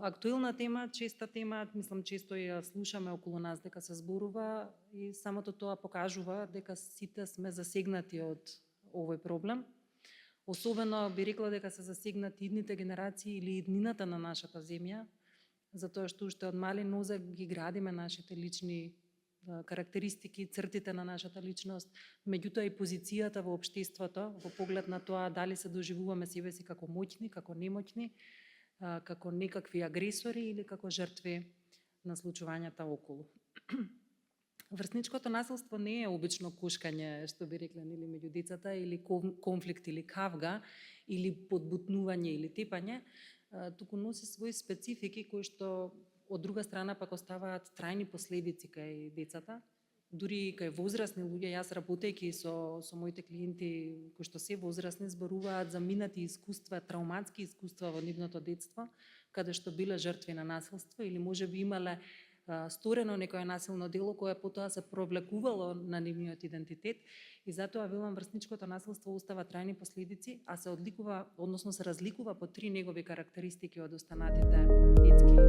актуелна тема, честа тема, мислам често ја слушаме околу нас дека се зборува и самото тоа покажува дека сите сме засегнати од овој проблем. Особено би рекла дека се засегнати идните генерации или иднината на нашата земја, затоа што уште од мали нозе ги градиме нашите лични карактеристики, цртите на нашата личност, меѓутоа и позицијата во општеството во поглед на тоа дали се доживуваме себе си како моќни, како немоќни, како некакви агресори или како жртви на случувањата околу. Врсничкото насилство не е обично кушкање, што би рекле, или меѓу децата, или конфликт, или кавга, или подбутнување, или тепање, туку носи своји специфики кои што од друга страна пак оставаат трајни последици кај децата, дури и кај возрастни луѓе. Јас работејќи со моите клиенти кои што се возрастни зборуваат за минати искуства, трауматски искуства во нивното детство, каде што биле жртви на насилство или можеби имале сторено некое насилно дело кое потоа се провлекувало на нивниот идентитет и затоа велам врсничкото насилство остава трајни последици, а се одликува, односно се разликува по 3 негови карактеристики од останатите детски